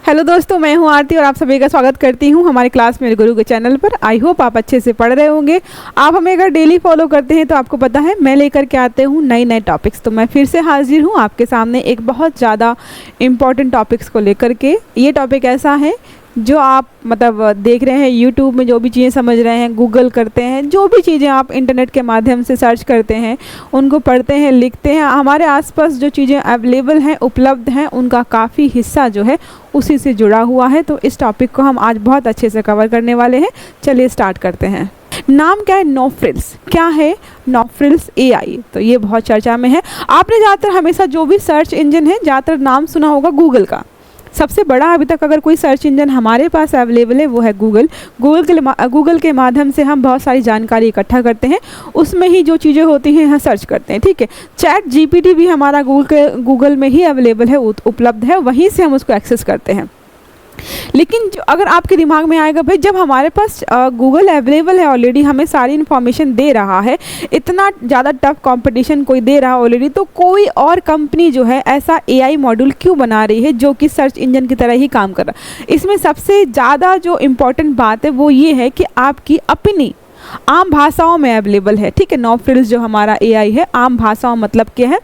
Hello दोस्तों, मैं हूं आरती और आप सभी का स्वागत करती हूं हमारे क्लास मेरे गुरु के चैनल पर। आई होप आप अच्छे से पढ़ रहे होंगे। आप हमें अगर डेली फॉलो करते हैं तो आपको पता है मैं लेकर के आते हूं नए नए टॉपिक्स। तो मैं फिर से हाजिर हूं आपके सामने एक बहुत ज़्यादा इम्पॉर्टेंट टॉपिक्स को लेकर के। ये टॉपिक ऐसा है जो आप देख रहे हैं यूट्यूब में, जो भी चीज़ें समझ रहे हैं, गूगल करते हैं, जो भी चीज़ें आप इंटरनेट के माध्यम से सर्च करते हैं, उनको पढ़ते हैं, लिखते हैं, हमारे आसपास जो चीज़ें अवेलेबल हैं, उपलब्ध हैं, उनका काफ़ी हिस्सा जो है उसी से जुड़ा हुआ है। तो इस टॉपिक को हम आज बहुत अच्छे से कवर करने वाले हैं। चलिए स्टार्ट करते हैं। नाम क्या है? No frills. क्या है नो फ्रिल्स AI? तो ये बहुत चर्चा में है। आपने ज़्यादातर हमेशा जो भी सर्च इंजन है, ज़्यादातर नाम सुना होगा गूगल का। सबसे बड़ा अभी तक अगर कोई सर्च इंजन हमारे पास अवेलेबल है वो है गूगल। गूगल के माध्यम से हम बहुत सारी जानकारी इकट्ठा करते हैं, उसमें ही जो चीज़ें होती हैं यहाँ सर्च करते हैं। ठीक है, चैट GPT भी हमारा गूगल में ही अवेलेबल है, उपलब्ध है, वहीं से हम उसको एक्सेस करते हैं। लेकिन जो अगर आपके दिमाग में आएगा भाई, जब हमारे पास गूगल अवेलेबल है ऑलरेडी, हमें सारी इन्फॉर्मेशन दे रहा है, इतना ज़्यादा टफ कंपटीशन कोई दे रहा है ऑलरेडी, तो कोई और कंपनी जो है ऐसा AI मॉड्यूल क्यों बना रही है जो कि सर्च इंजन की तरह ही काम कर रहा है? इसमें सबसे ज़्यादा जो इम्पोर्टेंट बात है वो ये है कि आपकी अपनी आम भाषाओं में अवेलेबल है। ठीक है, नो फ्रिल्स जो हमारा AI है आम भाषाओं मतलब क्या है,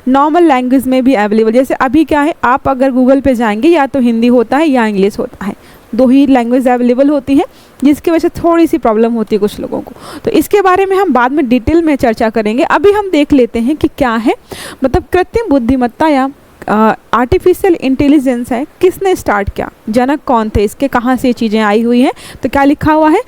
नॉर्मल लैंग्वेज में भी अवेलेबल। जैसे अभी क्या है, आप अगर गूगल पे जाएंगे या तो हिंदी होता है या इंग्लिश होता है, दो ही लैंग्वेज अवेलेबल होती हैं, जिसकी वजह से थोड़ी सी प्रॉब्लम होती है कुछ लोगों को। तो इसके बारे में हम बाद में डिटेल में चर्चा करेंगे। अभी हम देख लेते हैं कि क्या है, कृत्रिम बुद्धिमत्ता या आर्टिफिशियल इंटेलिजेंस है, किसने स्टार्ट किया, जनक कौन थे इसके, कहाँ से ये चीज़ें आई हुई हैं। तो क्या लिखा हुआ है?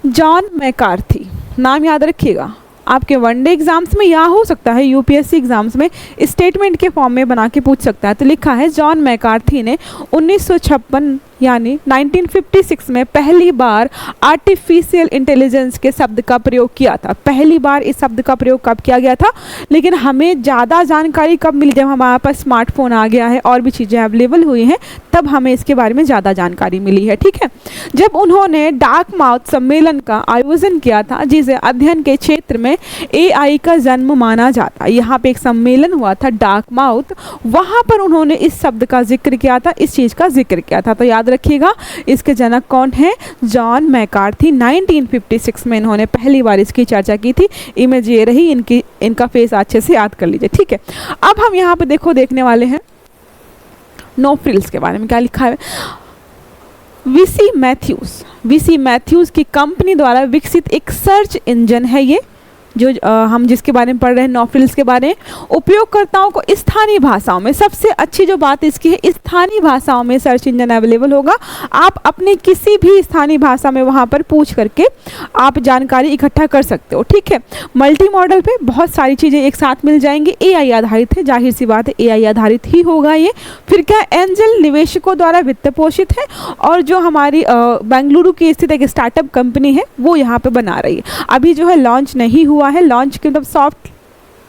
John McCarthy. नाम याद रखिएगा, आपके वनडे एग्जाम्स में या हो सकता है UPSC एग्जाम्स में स्टेटमेंट के फॉर्म में बना के पूछ सकता है। तो लिखा है जॉन मैकार्थी ने 1956 यानी 1956 में पहली बार आर्टिफिशियल इंटेलिजेंस के शब्द का प्रयोग किया था। पहली बार इस शब्द का प्रयोग कब किया गया था? लेकिन हमें ज़्यादा जानकारी कब मिली? जब हमारे पास स्मार्टफोन आ गया है और भी चीज़ें अवेलेबल हुई हैं, तब हमें इसके बारे में ज़्यादा जानकारी मिली है। ठीक है, जब उन्होंने डार्क माउथ सम्मेलन का आयोजन किया था, जिसे अध्ययन के क्षेत्र में AI का जन्म माना जाता है, यहाँ पे एक सम्मेलन हुआ था डार्क माउथ, वहाँ पर उन्होंने इस शब्द का जिक्र किया था, इस चीज़ का जिक्र किया था। तो याद रखिएगा, इसके जनक कौन है? John McCarthy. 1956 में इन्होंने पहली बार इसकी चर्चा की थी। इमेज ये रही, इनका फेस अच्छे से याद कर लीजिए। ठीक है, अब हम यहाँ पे देखने वाले हैं नो फ्रिल्स के बारे में। क्या लिखा है? VC मैथ्यूज की कंपनी द्वारा विकसित एक सर्च इंजन है ये, जो हम जिसके बारे में पढ़ रहे हैं, नो फ्रिल्स के बारे में। उपयोगकर्ताओं को स्थानीय भाषाओं में, सबसे अच्छी जो बात इसकी है, स्थानीय भाषाओं में सर्च इंजन अवेलेबल होगा। आप अपने किसी भी स्थानीय भाषा में वहाँ पर पूछ करके आप जानकारी इकट्ठा कर सकते हो। ठीक है, मल्टी मॉडल पे बहुत सारी चीज़ें एक साथ मिल जाएंगी। AI आधारित है, जाहिर सी बात है AI आधारित ही होगा ये। फिर क्या, एंजल निवेशकों द्वारा वित्त पोषित है, और जो हमारी बेंगलुरु की स्थित एक स्टार्टअप कंपनी है वो यहाँ पे बना रही है। अभी जो है लॉन्च नहीं हुआ है, लॉन्च के सॉफ्ट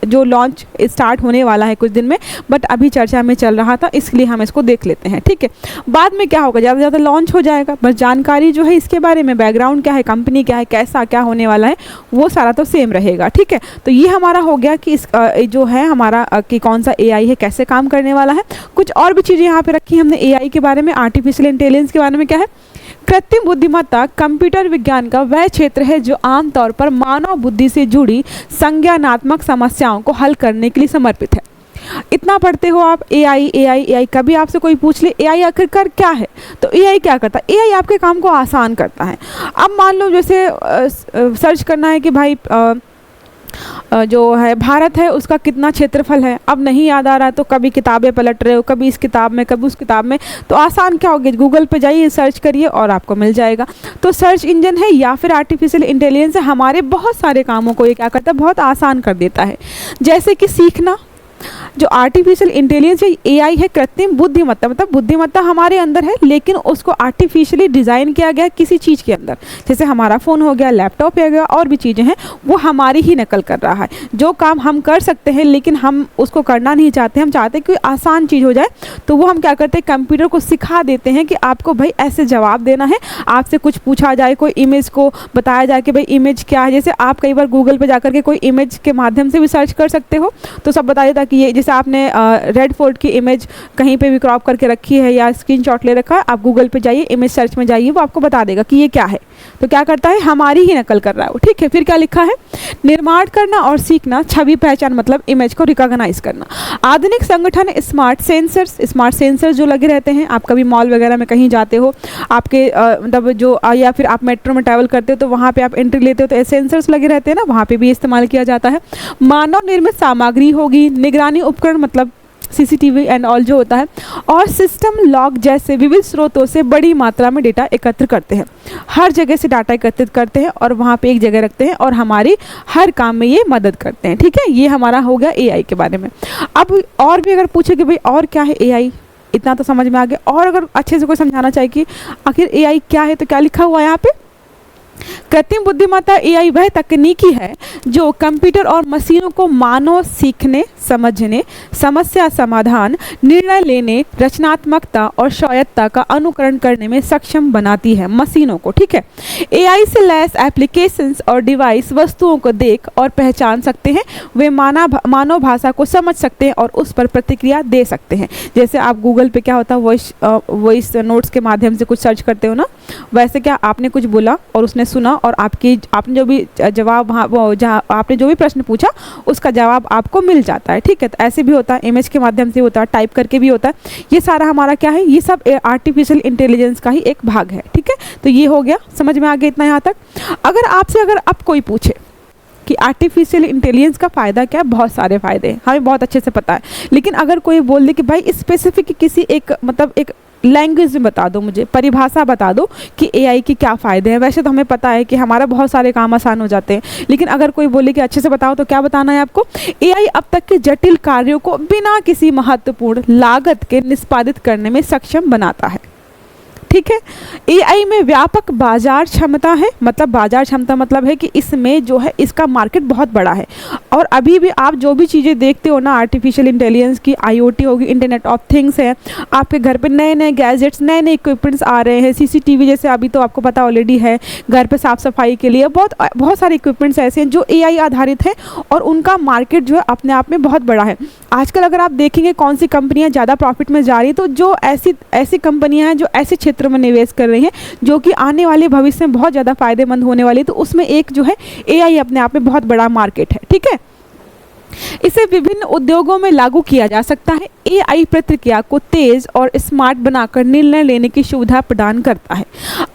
जो लॉन्च स्टार्ट होने वाला है कुछ दिन में, बट अभी चर्चा में चल रहा था, इसलिए हम इसको देख लेते हैं। ठीक है, बाद में क्या होगा, ज़्यादा से ज़्यादा लॉन्च हो जाएगा, बस जानकारी जो है इसके बारे में, बैकग्राउंड क्या है, कंपनी क्या है, कैसा क्या होने वाला है, वो सारा तो सेम रहेगा। ठीक है, तो ये हमारा हो गया कि इस जो है हमारा कि कौन सा AI है, कैसे काम करने वाला है। कुछ और भी चीज़ें यहाँ पे रखी हमने AI के बारे में। आर्टिफिशियल इंटेलिजेंस के बारे में क्या है? कृत्रिम बुद्धिमत्ता कंप्यूटर विज्ञान का वह क्षेत्र है जो आमतौर पर मानव बुद्धि से जुड़ी संज्ञानात्मक समस्याओं को हल करने के लिए समर्पित है। इतना पढ़ते हो आप, AI। कभी आपसे कोई पूछ ले AI आखिरकार क्या है, तो AI क्या करता है? AI आपके काम को आसान करता है। अब मान लो जैसे सर्च करना है कि भाई जो है भारत है उसका कितना क्षेत्रफल है, अब नहीं याद आ रहा है, तो कभी किताबें पलट रहे हो, कभी इस किताब में कभी उस किताब में, तो आसान क्या होगी, गूगल पे जाइए, सर्च करिए और आपको मिल जाएगा। तो सर्च इंजन है या फिर आर्टिफिशियल इंटेलिजेंस है, हमारे बहुत सारे कामों को ये क्या करता है, बहुत आसान कर देता है। जैसे कि सीखना, जो आर्टिफिशियल इंटेलिजेंस है AI है कृत्रिम बुद्धिमत्ता, बुद्धिमत्ता हमारे अंदर है, लेकिन उसको आर्टिफिशियली डिज़ाइन किया गया किसी चीज़ के अंदर। जैसे हमारा फ़ोन हो गया, लैपटॉप हो गया, और भी चीज़ें हैं, वो हमारी ही नकल कर रहा है। जो काम हम कर सकते हैं लेकिन हम उसको करना नहीं चाहते, हम चाहते हैं कि आसान चीज़ हो जाए, तो वो हम क्या करते हैं, कंप्यूटर को सिखा देते हैं कि आपको भाई ऐसे जवाब देना है। आपसे कुछ पूछा जाए, कोई इमेज को बताया जाए कि भाई इमेज क्या है, जैसे आप कई बार गूगल पर जाकर के कोई इमेज के माध्यम से भी सर्च कर सकते हो, तो सब बता देता कि ये जैसे आपने रेड फोर्ट की इमेज कहीं पे भी क्रॉप करके रखी है या स्क्रीनशॉट ले रखा है, आप गूगल पे जाइए, इमेज सर्च में जाइए, वो आपको बता देगा कि ये क्या है। तो क्या करता है, हमारी ही नकल कर रहा है वो, ठीक है। फिर क्या लिखा है, निर्माण करना और सीखना, छवि पहचान मतलब इमेज को रिकॉग्नाइज करना। आधुनिक संगठन स्मार्ट सेंसर्स जो लगे रहते हैं, आप कभी मॉल वगैरह में कहीं जाते हो, आपके मतलब जो या फिर आप मेट्रो में ट्रैवल करते हो तो वहाँ पे आप एंट्री लेते हो तो सेंसर्स लगे रहते हैं ना, वहाँ पे भी इस्तेमाल किया जाता है। मानव निर्मित सामग्री होगी, निगरानी उपकरण मतलब सीसीटीवी एंड ऑल जो होता है, और सिस्टम लॉग जैसे विविध स्रोतों से बड़ी मात्रा में डेटा एकत्र करते हैं, हर जगह से डाटा एकत्रित करते हैं और वहाँ पे एक जगह रखते हैं और हमारी हर काम में ये मदद करते हैं, ठीक है। ये हमारा हो गया एआई के बारे में। अब और भी अगर पूछे कि भाई और क्या है एआई, इतना तो समझ में आ गया, और अगर अच्छे से कोई समझाना चाहे कि आखिर एआई क्या है, तो क्या लिखा हुआ है यहाँ पे, कृत्रिम बुद्धिमत्ता एआई वह तकनीकी है जो कंप्यूटर और मशीनों को मानव सीखने, समझने, समस्या समाधान, निर्णय लेने, रचनात्मकता और स्वायत्तता का अनुकरण करने में सक्षम बनाती है मशीनों को, ठीक है। एआई से लैस एप्लीकेशंस और डिवाइस वस्तुओं को देख और पहचान सकते हैं, वे मानव भाषा को समझ सकते हैं और उस पर प्रतिक्रिया दे सकते हैं। जैसे आप गूगल पे क्या होता है, वॉइस नोट्स के माध्यम से कुछ सर्च करते हो ना, वैसे क्या आपने कुछ बोला और उसने सुना और आपने जो भी जवाब जहाँ आपने जो भी प्रश्न पूछा उसका जवाब आपको मिल जाता है, ठीक है। तो ऐसे भी होता है, इमेज के माध्यम से होता है, टाइप करके भी होता है। ये सारा हमारा क्या है, ये सब आर्टिफिशियल इंटेलिजेंस का ही एक भाग है, ठीक है। तो ये हो गया, समझ में आ गया इतना यहाँ तक। अगर अब कोई पूछे कि आर्टिफिशियल इंटेलिजेंस का फ़ायदा क्या है, बहुत सारे फ़ायदे हैं, हमें बहुत अच्छे से पता है। लेकिन अगर कोई बोल दे कि भाई स्पेसिफिक किसी एक मतलब एक लैंग्वेज में बता दो, मुझे परिभाषा बता दो कि एआई के क्या फ़ायदे हैं। वैसे तो हमें पता है कि हमारा बहुत सारे काम आसान हो जाते हैं, लेकिन अगर कोई बोले कि अच्छे से बताओ, तो क्या बताना है आपको, एआई अब तक के जटिल कार्यों को बिना किसी महत्वपूर्ण लागत के निष्पादित करने में सक्षम बनाता है, ठीक है। एआई में व्यापक बाजार क्षमता है, मतलब बाजार क्षमता मतलब है कि इसमें जो है इसका मार्केट बहुत बड़ा है। और अभी भी आप जो भी चीज़ें देखते हो ना आर्टिफिशियल इंटेलिजेंस की, आईओटी होगी, इंटरनेट ऑफ थिंग्स है, आपके घर पे नए नए गैजेट्स, नए नए इक्विपमेंट्स आ रहे हैं, सीसीटीवी जैसे अभी तो आपको पता ऑलरेडी है, घर पे साफ़ सफाई के लिए बहुत सारे इक्विपमेंट्स ऐसे हैं जो एआई आधारित है और उनका मार्केट जो है अपने आप में बहुत बड़ा है। आजकल अगर आप देखेंगे कौन सी कंपनियाँ ज़्यादा प्रॉफिट में जा रही है, तो जो ऐसी कंपनियाँ हैं जो ऐसे क्षेत्र में निवेश कर रही हैं जो कि आने वाले भविष्य में बहुत ज़्यादा फायदेमंद होने वाली है, तो उसमें एक जो है एआई अपने आप में बहुत बड़ा मार्केट है, ठीक है। इसे विभिन्न उद्योगों में लागू किया जा सकता है। एआई प्रक्रिया को तेज और स्मार्ट बनाकर निर्णय लेने की सुविधा प्रदान करता है।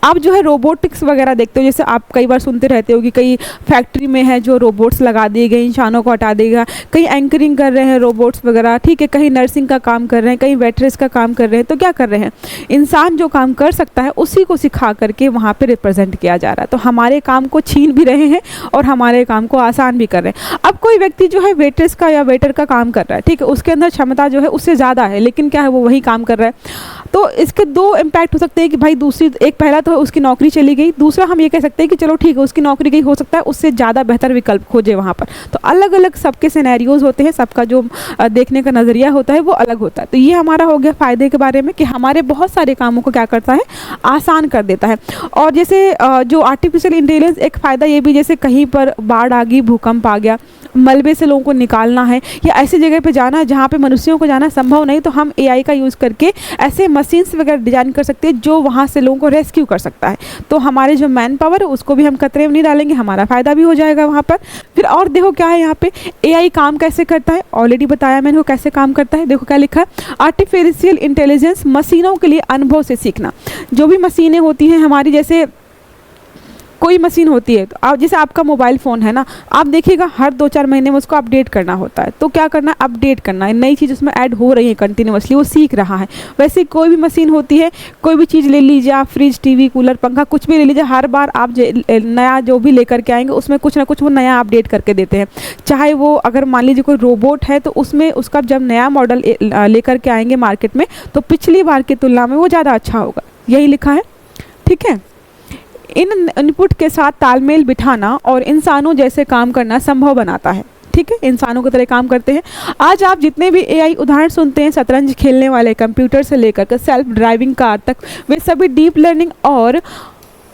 आप जो है रोबोटिक्स वगैरह देखते हो, जैसे आप कई बार सुनते रहते हो कि कई फैक्ट्री में है जो रोबोट्स लगा दिए गए, इंसानों को हटा देगा, कहीं एंकरिंग कर रहे हैं रोबोट्स वगैरह, ठीक है, कहीं नर्सिंग का काम कर रहे हैं, कहीं वेटरेस का काम कर रहे हैं। तो क्या कर रहे हैं, इंसान जो काम कर सकता है उसी को सिखा करके वहाँ पर रिप्रेजेंट किया जा रहा है। तो हमारे काम को छीन भी रहे हैं और हमारे काम को आसान भी कर रहे हैं। अब कोई व्यक्ति जो है वेटरेस का या वेटर का काम कर रहा है, ठीक है, उसके अंदर क्षमता जो है उससे ज़्यादा है, लेकिन क्या है वो वही काम कर रहा है। तो इसके दो इम्पैक्ट हो सकते हैं कि भाई एक पहला तो उसकी नौकरी चली गई, दूसरा हम ये कह सकते हैं कि चलो ठीक है उसकी नौकरी गई, हो सकता है उससे ज़्यादा बेहतर विकल्प खोजे वहाँ पर। तो अलग अलग सबके सिनेरियोज होते हैं, सबका जो देखने का नज़रिया होता है वो अलग होता है। तो ये हमारा हो गया फ़ायदे के बारे में कि हमारे बहुत सारे कामों को क्या करता है, आसान कर देता है। और जैसे जो आर्टिफिशियल इंटेलिजेंस एक फ़ायदा ये भी, जैसे कहीं पर बाढ़ आ गई, भूकंप आ गया, मलबे से लोगों को निकालना है या ऐसी जगह पे जाना है जहाँ पे मनुष्यों को जाना संभव नहीं, तो हम एआई का यूज़ करके ऐसे मशीन्स वगैरह डिजाइन कर सकते हैं जो वहाँ से लोगों को रेस्क्यू कर सकता है। तो हमारे जो मैन पावर है उसको भी हम खतरे में नहीं डालेंगे, हमारा फ़ायदा भी हो जाएगा वहाँ पर। फिर और देखो क्या है यहाँ पे, एआई काम कैसे करता है, ऑलरेडी बताया मैंने वो कैसे काम करता है। देखो क्या लिखा है, आर्टिफिशियल इंटेलिजेंस मशीनों के लिए अनुभव से सीखना। जो भी मशीनें होती हैं हमारी, जैसे कोई मशीन होती है, तो आप जैसे आपका मोबाइल फ़ोन है ना, आप देखिएगा हर 2-4 महीने में उसको अपडेट करना होता है। तो क्या करना है, अपडेट करना है, नई चीज़ उसमें ऐड हो रही है कंटिन्यूअसली, वो सीख रहा है। वैसे कोई भी मशीन होती है, कोई भी चीज़ ले लीजिए आप, फ्रिज, टीवी, कूलर, पंखा, कुछ भी ले लीजिए, हर बार आप नया जो भी लेकर के आएंगे उसमें कुछ ना कुछ वो नया अपडेट करके देते हैं। चाहे वो अगर मान लीजिए कोई रोबोट है तो उसमें उसका जब नया मॉडल लेकर के आएंगे मार्केट में तो पिछली बार की तुलना में वो ज़्यादा अच्छा होगा, यही लिखा है, ठीक है। इन इनपुट के साथ तालमेल बिठाना और इंसानों जैसे काम करना संभव बनाता है, ठीक है, इंसानों की तरह काम करते हैं। आज आप जितने भी एआई उदाहरण सुनते हैं, शतरंज खेलने वाले कंप्यूटर से लेकर के सेल्फ ड्राइविंग कार तक, वे सभी डीप लर्निंग और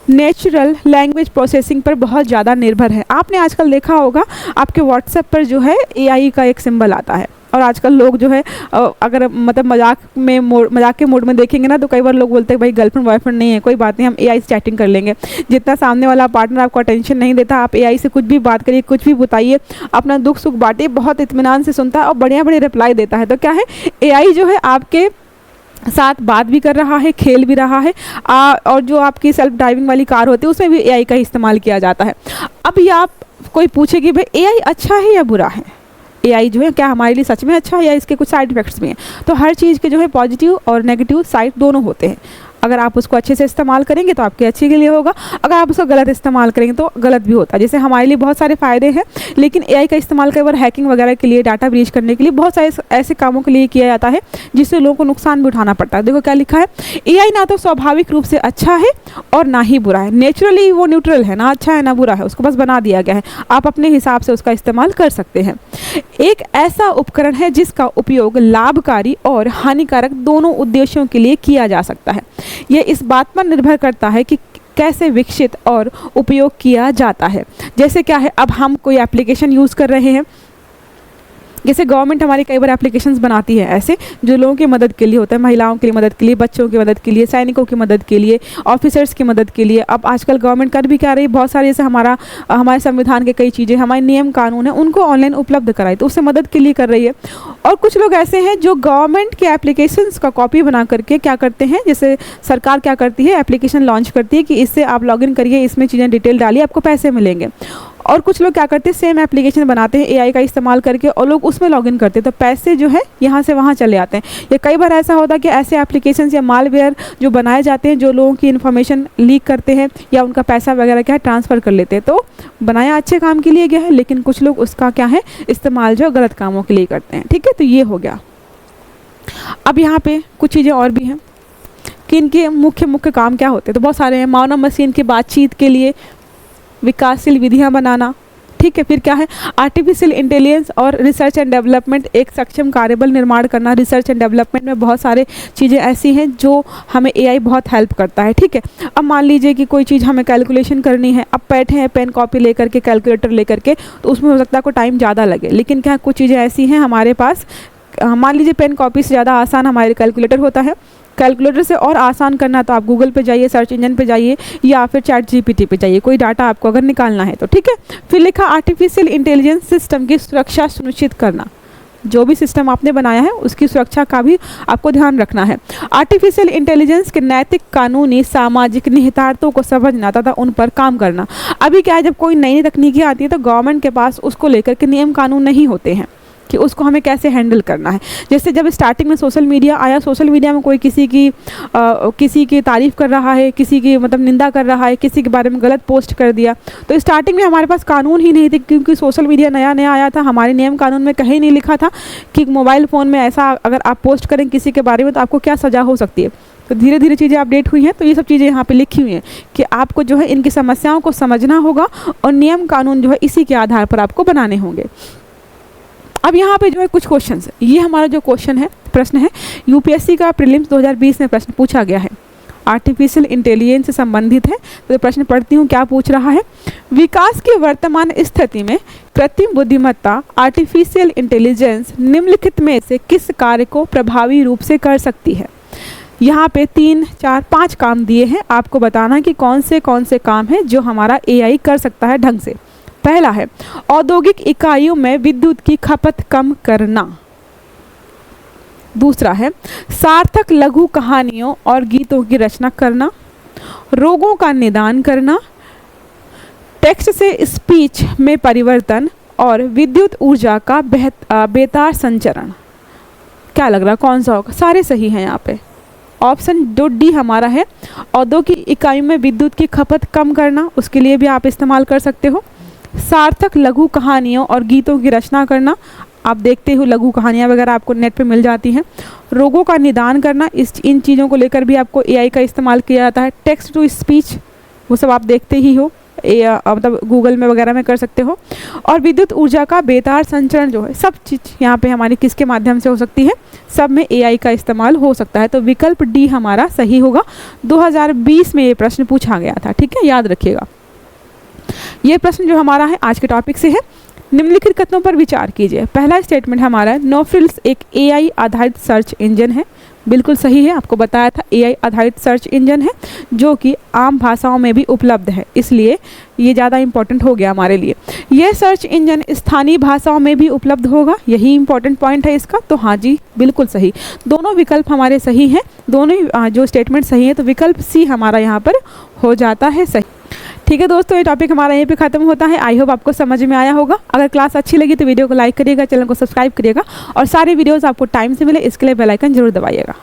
नेचुरल लैंग्वेज प्रोसेसिंग पर बहुत ज़्यादा निर्भर है। आपने आजकल देखा होगा आपके व्हाट्सएप पर जो है एआई का एक सिंबल आता है, और आजकल लोग जो है अगर मतलब मजाक के मूड में देखेंगे ना, तो कई बार लोग बोलते हैं भाई गर्लफ्रेंड बॉयफ्रेंड नहीं है, कोई बात नहीं, हम एआई से चैटिंग कर लेंगे। जितना सामने वाला पार्टनर आपको अटेंशन नहीं देता, आप एआई से कुछ भी बात करिए, कुछ भी बताइए, अपना दुख सुख बांटिए, बहुत इत्मीनान से सुनता है और बढ़िया बढ़िया रिप्लाई देता है। तो क्या है, एआई जो है आपके साथ बात भी कर रहा है, खेल भी रहा है। और जो आपकी सेल्फ ड्राइविंग वाली कार होती है उसमें भी एआई का इस्तेमाल किया जाता है। अब ये आप कोई पूछे कि भाई एआई अच्छा है या बुरा है, एआई जो है क्या हमारे लिए सच में अच्छा है या इसके कुछ साइड इफेक्ट्स भी हैं। तो हर चीज़ के जो है पॉजिटिव और नेगेटिव साइड दोनों होते हैं। अगर आप उसको अच्छे से इस्तेमाल करेंगे तो आपके अच्छे के लिए होगा, अगर आप उसको गलत इस्तेमाल करेंगे तो गलत भी होता है। जैसे हमारे लिए बहुत सारे फ़ायदे हैं, लेकिन एआई का इस्तेमाल कई बार हैकिंग वगैरह के लिए, डाटा ब्रीच करने के लिए, बहुत सारे ऐसे कामों के लिए किया जाता है जिससे लोगों को नुकसान भी उठाना पड़ता है। देखो क्या लिखा है, एआई ना तो स्वाभाविक रूप से अच्छा है और ना ही बुरा है। नेचुरली वो न्यूट्रल है, ना अच्छा है ना बुरा है, उसको बस बना दिया गया है, आप अपने हिसाब से उसका इस्तेमाल कर सकते हैं। एक ऐसा उपकरण है जिसका उपयोग लाभकारी और हानिकारक दोनों उद्देश्यों के लिए किया जा सकता है। यह इस बात पर निर्भर करता है कि कैसे विकसित और उपयोग किया जाता है। जैसे क्या है, अब हम कोई एप्लीकेशन यूज़ कर रहे हैं, जैसे गवर्नमेंट हमारी कई बार एप्लीकेशंस बनाती है ऐसे जो लोगों की मदद के लिए होता है, महिलाओं के लिए मदद के लिए, बच्चों की मदद के लिए, सैनिकों की मदद के लिए, ऑफिसर्स की मदद के लिए। अब आजकल गवर्नमेंट कर भी क्या रही है, बहुत सारे जैसे हमारे संविधान के कई चीज़ें, हमारे नियम कानून है, उनको ऑनलाइन उपलब्ध कराई, तो उससे मदद के लिए कर रही है। और कुछ लोग ऐसे हैं जो गवर्नमेंट के एप्लीकेशंस का कॉपी बना करके क्या करते हैं, जैसे सरकार क्या करती है, एप्लीकेशन लॉन्च करती है कि इससे आप लॉगिन करिए, इसमें चीज़ें डिटेल डालिए, आपको पैसे मिलेंगे। और कुछ लोग क्या करते हैं, सेम एप्लीकेशन बनाते हैं एआई का इस्तेमाल करके और लोग उसमें लॉगिन करते हैं, तो पैसे जो है यहाँ से वहाँ चले आते हैं। या कई बार ऐसा होता है कि ऐसे एप्लीकेशन या मालवेयर जो बनाए जाते हैं जो लोगों की इन्फॉर्मेशन लीक करते हैं या उनका पैसा वगैरह क्या है ट्रांसफ़र कर लेते हैं। तो बनाया अच्छे काम के लिए गया है, लेकिन कुछ लोग उसका क्या है इस्तेमाल जो गलत कामों के लिए करते हैं। ठीक है, तो ये हो गया। अब यहाँ पे कुछ चीज़ें और भी हैं कि इनके मुख्य काम क्या होते हैं, तो बहुत सारे हैं। मानव मशीन की बातचीत के लिए विकासशील विधियां बनाना, ठीक है। फिर क्या है, आर्टिफिशियल इंटेलिजेंस और रिसर्च एंड डेवलपमेंट, एक सक्षम कार्यबल निर्माण करना। रिसर्च एंड डेवलपमेंट में बहुत सारे चीज़ें ऐसी हैं जो हमें एआई बहुत हेल्प करता है, ठीक है। अब मान लीजिए कि कोई चीज़ हमें कैलकुलेशन करनी है, अब बैठे हैं पेन कॉपी लेकर के, कैलकुलेटर लेकर के, तो उसमें हो सकता है कोई टाइम ज़्यादा लगे, लेकिन क्या कुछ चीज़ें ऐसी हैं हमारे पास, मान लीजिए पेन कॉपी से ज़्यादा आसान हमारे कैलकुलेटर होता है। कैलकुलेटर से और आसान करना तो आप गूगल पे जाइए, सर्च इंजन पे जाइए या फिर चैट जीपीटी पे जाइए, कोई डाटा आपको अगर निकालना है तो, ठीक है। फिर लिखा आर्टिफिशियल इंटेलिजेंस सिस्टम की सुरक्षा सुनिश्चित करना, जो भी सिस्टम आपने बनाया है उसकी सुरक्षा का भी आपको ध्यान रखना है। आर्टिफिशियल इंटेलिजेंस के नैतिक, कानूनी, सामाजिक निहितार्थों को समझना तथा उन पर काम करना। अभी क्या है, जब कोई नई तकनीकी आती है तो गवर्नमेंट के पास उसको लेकर के नियम कानून नहीं होते हैं कि उसको हमें कैसे हैंडल करना है। जैसे जब स्टार्टिंग में सोशल मीडिया आया, सोशल मीडिया में कोई किसी की तारीफ़ कर रहा है, किसी की मतलब निंदा कर रहा है, किसी के बारे में गलत पोस्ट कर दिया, तो स्टार्टिंग में हमारे पास कानून ही नहीं थे, क्योंकि सोशल मीडिया नया नया आया था। हमारे नियम कानून में कहीं नहीं लिखा था कि मोबाइल फ़ोन में ऐसा अगर आप पोस्ट करें किसी के बारे में तो आपको क्या सज़ा हो सकती है। तो धीरे धीरे चीज़ें अपडेट हुई हैं, तो ये सब चीज़ें यहाँ पे लिखी हुई हैं कि आपको जो है इनकी समस्याओं को समझना होगा और नियम कानून जो है इसी के आधार पर आपको बनाने होंगे। अब यहाँ पे जो है कुछ क्वेश्चंस, ये हमारा जो क्वेश्चन है, प्रश्न है, यूपीएससी का प्रीलिम्स 2020 में प्रश्न पूछा गया है, आर्टिफिशियल इंटेलिजेंस से संबंधित है। तो प्रश्न पढ़ती हूँ क्या पूछ रहा है। विकास की वर्तमान स्थिति में कृत्रिम बुद्धिमत्ता आर्टिफिशियल इंटेलिजेंस निम्नलिखित में से किस कार्य को प्रभावी रूप से कर सकती है। यहाँ पे 3, 4, 5 काम दिए हैं, आपको बताना है कि कौन से काम है जो हमारा एआई कर सकता है ढंग से। पहला है औद्योगिक इकाइयों में विद्युत की खपत कम करना। दूसरा है सार्थक लघु कहानियों और गीतों की रचना करना, रोगों का निदान करना, टेक्स्ट से स्पीच में परिवर्तन और विद्युत ऊर्जा का बेतार संचरण। क्या लग रहा कौन सा होगा? सारे सही हैं यहाँ पे। ऑप्शन जो डी हमारा है, औद्योगिक इकाइयों में विद्युत की खपत कम करना, उसके लिए भी आप इस्तेमाल कर सकते हो। सार्थक लघु कहानियों और गीतों की रचना करना, आप देखते हो लघु कहानियाँ वगैरह आपको नेट पे मिल जाती हैं। रोगों का निदान करना, इन चीज़ों को लेकर भी आपको एआई का इस्तेमाल किया जाता है। टेक्स्ट टू स्पीच, वो सब आप देखते ही हो, मतलब गूगल में वगैरह में कर सकते हो। और विद्युत ऊर्जा का बेतार संचरण जो है, सब चीज़ यहाँ पे हमारी किसके माध्यम से हो सकती है, सब में एआई का इस्तेमाल हो सकता है। तो विकल्प डी हमारा सही होगा। 2020 में ये प्रश्न पूछा गया था, ठीक है, याद रखिएगा। ये प्रश्न जो हमारा है आज के टॉपिक से है। निम्नलिखित कथनों पर विचार कीजिए। पहला स्टेटमेंट हमारा है, नो फ्रिल्स एक एआई आधारित सर्च इंजन है। बिल्कुल सही है, आपको बताया था एआई आधारित सर्च इंजन है जो कि आम भाषाओं में भी उपलब्ध है, इसलिए ये ज़्यादा इंपॉर्टेंट हो गया हमारे लिए। यह सर्च इंजन स्थानीय भाषाओं में भी उपलब्ध होगा, यही इंपॉर्टेंट पॉइंट है इसका। तो हाँ जी, बिल्कुल सही, दोनों विकल्प हमारे सही हैं, दोनों जो स्टेटमेंट सही है, तो विकल्प सी हमारा यहाँ पर हो जाता है सही। ठीक है दोस्तों, ये टॉपिक हमारा यहीं पे खत्म होता है। आई होप आपको समझ में आया होगा। अगर क्लास अच्छी लगी तो वीडियो को लाइक करिएगा, चैनल को सब्सक्राइब करिएगा और सारे वीडियोस आपको टाइम से मिले इसके लिए बेल आइकन जरूर दबाइएगा।